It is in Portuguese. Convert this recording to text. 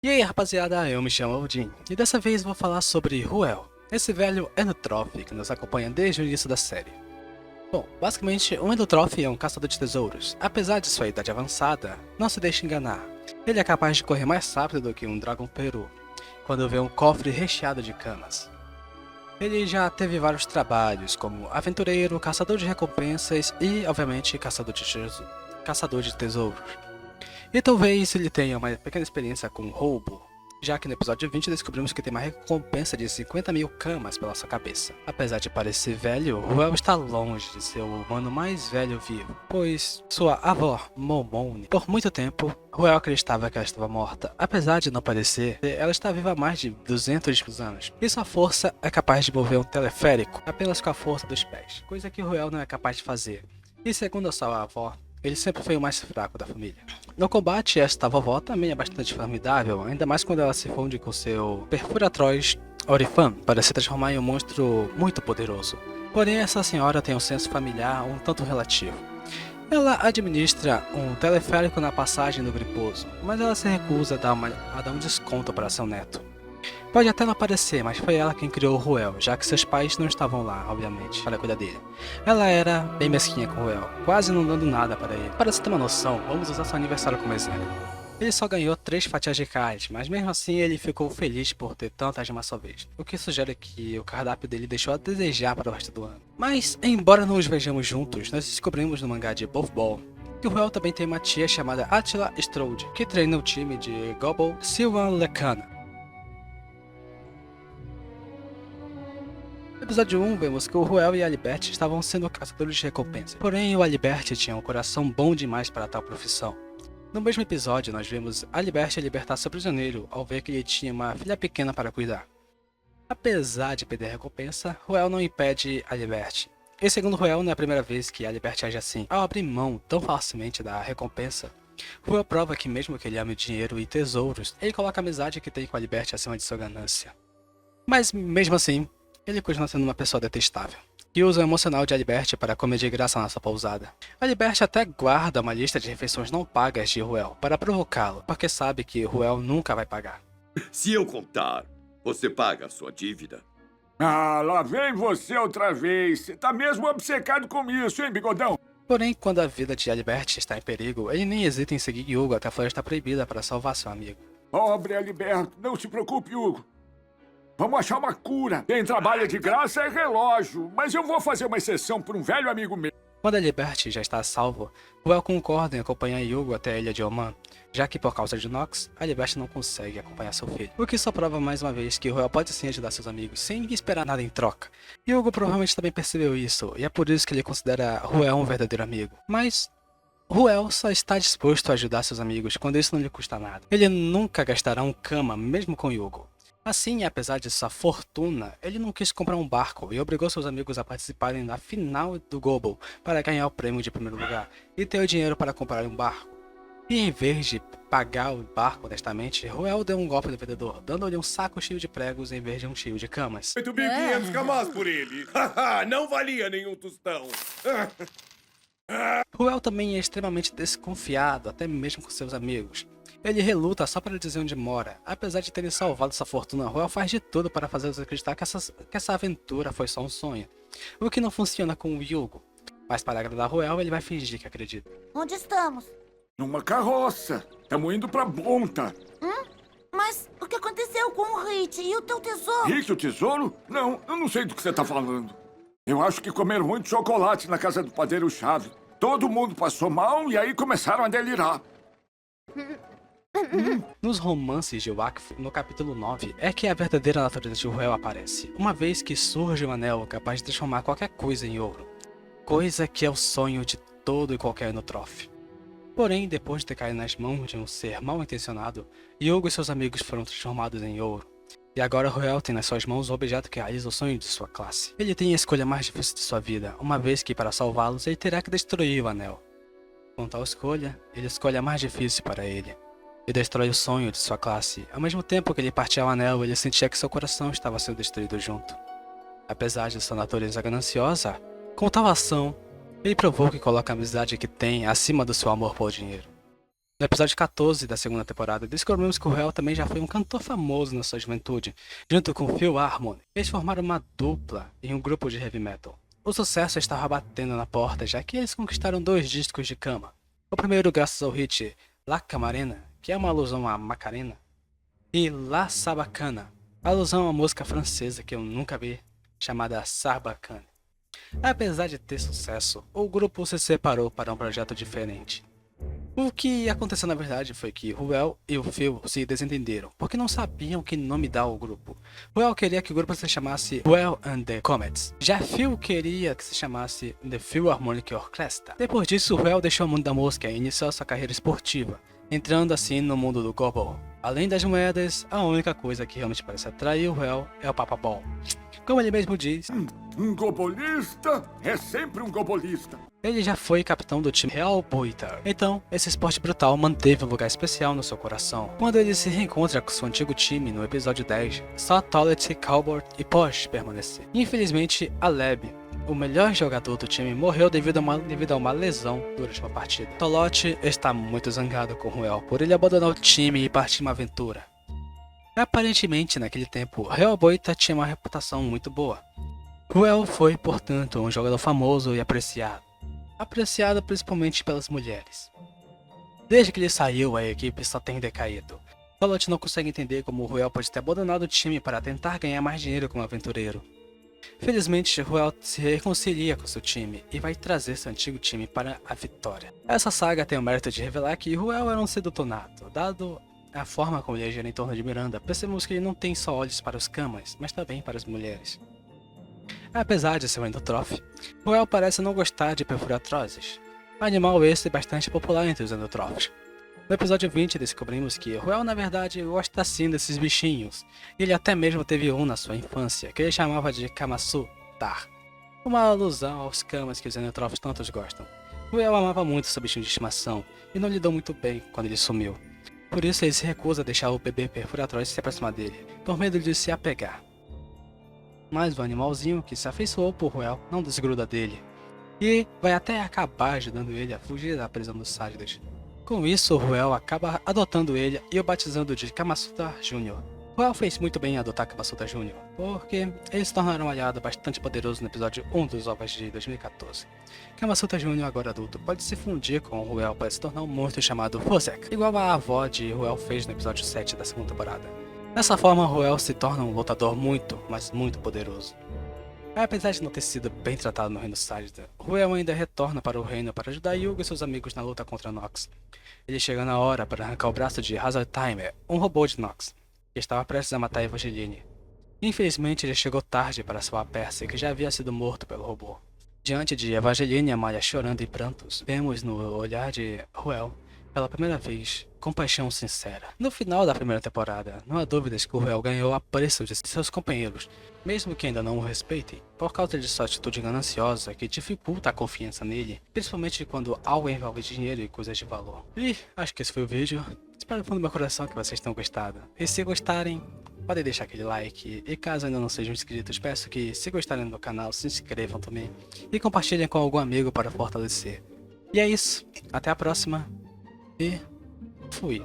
E aí rapaziada, eu me chamo Odin, e dessa vez vou falar sobre Ruel, esse velho Enotroph que nos acompanha desde o início da série. Bom, basicamente, um Enotroph é um caçador de tesouros. Apesar de sua idade avançada, não se deixe enganar. Ele é capaz de correr mais rápido do que um Dragon Peru, quando vê um cofre recheado de camas. Ele já teve vários trabalhos, como aventureiro, caçador de recompensas e, obviamente, caçador de tesouros. E talvez ele tenha uma pequena experiência com roubo, já que no episódio 20 descobrimos que tem uma recompensa de 50 mil camas pela sua cabeça. Apesar de parecer velho, Ruel está longe de ser o humano mais velho vivo, pois sua avó, Momone, por muito tempo, Ruel acreditava que ela estava morta. Apesar de não parecer, ela está viva há mais de 200 anos, e sua força é capaz de mover um teleférico apenas com a força dos pés, coisa que Ruel não é capaz de fazer. E segundo a sua avó, ele sempre foi o mais fraco da família. No combate, esta vovó também é bastante formidável, ainda mais quando ela se funde com seu Perfuratroz Orifan para se transformar em um monstro muito poderoso. Porém, essa senhora tem um senso familiar um tanto relativo. Ela administra um teleférico na passagem do Griposo, mas ela se recusa a dar um desconto para seu neto. Pode até não parecer, mas foi ela quem criou o Ruel, já que seus pais não estavam lá, obviamente, para cuidar dele. Ela era bem mesquinha com o Ruel, quase não dando nada para ele. Para você ter uma noção, vamos usar seu aniversário como exemplo. Ele só ganhou 3 fatias de carne, mas mesmo assim ele ficou feliz por ter tantas de uma só vez, o que sugere que o cardápio dele deixou a desejar para o resto do ano. Mas, embora não os vejamos juntos, nós descobrimos no mangá de Both Ball que o Ruel também tem uma tia chamada Attila Strode, que treina o time de Gobble Silvan Lekana. No episódio 1, vemos que o Ruel e a Alibert estavam sendo caçadores de recompensa. Porém, o Alibert tinha um coração bom demais para tal profissão. No mesmo episódio, nós vemos Alibert libertar seu prisioneiro ao ver que ele tinha uma filha pequena para cuidar. Apesar de perder a recompensa, Ruel não impede Alibert. E segundo Ruel, não é a primeira vez que Alibert age assim. Ao abrir mão tão facilmente da recompensa, Ruel prova que mesmo que ele ame dinheiro e tesouros, ele coloca a amizade que tem com Alibert acima de sua ganância. Mas mesmo assim, ele continua sendo uma pessoa detestável, e usa o emocional de Alibert para comer de graça na sua pousada. Alibert até guarda uma lista de refeições não pagas de Ruel para provocá-lo, porque sabe que Ruel nunca vai pagar. Se eu contar, você paga a sua dívida. Ah, lá vem você outra vez. Você tá mesmo obcecado com isso, hein, bigodão? Porém, quando a vida de Alibert está em perigo, ele nem hesita em seguir Hugo até a Floresta Proibida para salvar seu amigo. Pobre Aliberto, não se preocupe, Hugo. Vamos achar uma cura. Quem trabalha de graça é relógio, mas eu vou fazer uma exceção por um velho amigo meu. Quando Alibert já está a salvo, Ruel concorda em acompanhar Hugo até a ilha de Oman, já que por causa de Nox, Alibert não consegue acompanhar seu filho. O que só prova mais uma vez que Ruel pode sim ajudar seus amigos, sem esperar nada em troca. E Hugo provavelmente também percebeu isso, e é por isso que ele considera Ruel um verdadeiro amigo. Mas Ruel só está disposto a ajudar seus amigos quando isso não lhe custa nada. Ele nunca gastará um kama, mesmo com Hugo. Assim, apesar de sua fortuna, ele não quis comprar um barco e obrigou seus amigos a participarem da final do Gobble para ganhar o prêmio de primeiro lugar e ter o dinheiro para comprar um barco. E em vez de pagar o barco honestamente, Ruel deu um golpe no vendedor, dando-lhe um saco cheio de pregos em vez de um cheio de camas. 8.500 camas por ele. Não valia nenhum tostão. Ruel também é extremamente desconfiado, até mesmo com seus amigos. Ele reluta só para dizer onde mora. Apesar de terem salvado sua fortuna, Ruel faz de tudo para fazê-los acreditar que essa aventura foi só um sonho. O que não funciona com o Hugo. Mas para agradar Ruel, ele vai fingir que acredita. Onde estamos? Numa carroça. Estamos indo pra Bonta. Mas o que aconteceu com o Hit e o teu tesouro? Rick, o tesouro? Não, eu não sei do que você tá falando. Eu acho que comeram muito chocolate na casa do padeiro Chave. Todo mundo passou mal e aí começaram a delirar. Nos romances de Wakfu, no capítulo 9, é que a verdadeira natureza de Ruel aparece, uma vez que surge um anel capaz de transformar qualquer coisa em ouro. Coisa que é o sonho de todo e qualquer Enotroph. Porém, depois de ter caído nas mãos de um ser mal intencionado, Hugo e seus amigos foram transformados em ouro. E agora Ruel tem nas suas mãos o objeto que realiza o sonho de sua classe. Ele tem a escolha mais difícil de sua vida, uma vez que para salvá-los ele terá que destruir o anel. Com tal escolha, ele escolhe a mais difícil para ele. E destrói o sonho de sua classe. Ao mesmo tempo que ele partia o anel, ele sentia que seu coração estava sendo destruído junto. Apesar de sua natureza gananciosa, com tal ação, ele provou que coloca a amizade que tem acima do seu amor por dinheiro. No episódio 14 da segunda temporada, descobrimos que o Ruel também já foi um cantor famoso na sua juventude, junto com Phil Harmon. Eles formaram uma dupla em um grupo de heavy metal. O sucesso estava batendo na porta, já que eles conquistaram 2 discos de cama. O primeiro graças ao hit La Camarena, que é uma alusão a Macarena, e La Sabacana, alusão a uma música francesa que eu nunca vi, chamada Sarbacane. Apesar de ter sucesso, o grupo se separou para um projeto diferente. O que aconteceu na verdade foi que Ruel e o Phil se desentenderam, porque não sabiam que nome dar ao grupo. Ruel queria que o grupo se chamasse Ruel and the Comets, já Phil queria que se chamasse The Philharmonic Orchestra. Depois disso, Ruel deixou o mundo da música e iniciou sua carreira esportiva, entrando assim no mundo do goalball. Além das moedas, a única coisa que realmente parece atrair o Ruel é o papabol. Como ele mesmo diz, Um gobolista é sempre um gobolista. ele já foi capitão do time Real Boita. Então, esse esporte brutal manteve um lugar especial no seu coração. Quando ele se reencontra com seu antigo time no episódio 10, só Toilet, Cowboy e Posh permaneceram. Infelizmente, Aleb, o melhor jogador do time, morreu devido a uma lesão durante uma partida. Tolote está muito zangado com Ruel por ele abandonar o time e partir uma aventura. Aparentemente, naquele tempo, Real Boita tinha uma reputação muito boa. Ruel foi, portanto, um jogador famoso e apreciado principalmente pelas mulheres. Desde que ele saiu, a equipe só tem decaído. Tolote não consegue entender como Ruel pode ter abandonado o time para tentar ganhar mais dinheiro como aventureiro. Felizmente, Ruel se reconcilia com seu time e vai trazer seu antigo time para a vitória. Essa saga tem o mérito de revelar que Ruel era um sedutor nato. Dado a forma como ele gira em torno de Miranda, percebemos que ele não tem só olhos para os camas, mas também para as mulheres. Apesar de ser um endotrófe, Ruel parece não gostar de perfuratrozes, animal esse bastante popular entre os endotrófos. No episódio 20 descobrimos que Ruel na verdade gosta sim desses bichinhos, e ele até mesmo teve um na sua infância, que ele chamava de Kamasu-tar, uma alusão aos camas que os endotrófos tantos gostam. Ruel amava muito seu bichinho de estimação, e não lidou muito bem quando ele sumiu. Por isso ele se recusa a deixar o bebê perfuratroz se aproximar dele, por medo de se apegar. Mas o animalzinho que se afeiçoou por Ruel não desgruda dele, e vai até acabar ajudando ele a fugir da prisão dos Sádidas. Com isso, Ruel acaba adotando ele e o batizando de Kamasutra Jr. Ruel fez muito bem em adotar Kamasutra Jr., porque eles se tornaram um aliado bastante poderoso no episódio 1 dos OVAs de 2014. Kamasutra Jr., agora adulto, pode se fundir com Ruel para se tornar um monstro chamado Fozek, igual a avó de Ruel fez no episódio 7 da segunda temporada. Dessa forma, Ruel se torna um lutador muito, mas muito poderoso. Apesar de não ter sido bem tratado no reino Sádida, Ruel ainda retorna para o reino para ajudar Yugo e seus amigos na luta contra Nox. Ele chega na hora para arrancar o braço de Hazard Timer, um robô de Nox, que estava prestes a matar Evangeline. Infelizmente, ele chegou tarde para salvar Percy, que já havia sido morto pelo robô. Diante de Evangeline e Amalia chorando em prantos, vemos no olhar de Ruel, pela primeira vez, compaixão sincera. No final da primeira temporada, não há dúvidas que o Ruel ganhou o apreço de seus companheiros, mesmo que ainda não o respeitem, por causa de sua atitude gananciosa que dificulta a confiança nele, principalmente quando algo envolve dinheiro e coisas de valor. E acho que esse foi o vídeo. Espero do fundo do meu coração que vocês tenham gostado. E se gostarem, podem deixar aquele like. E caso ainda não sejam inscritos, peço que, se gostarem do canal, se inscrevam também e compartilhem com algum amigo para fortalecer. E é isso. Até a próxima. E fui.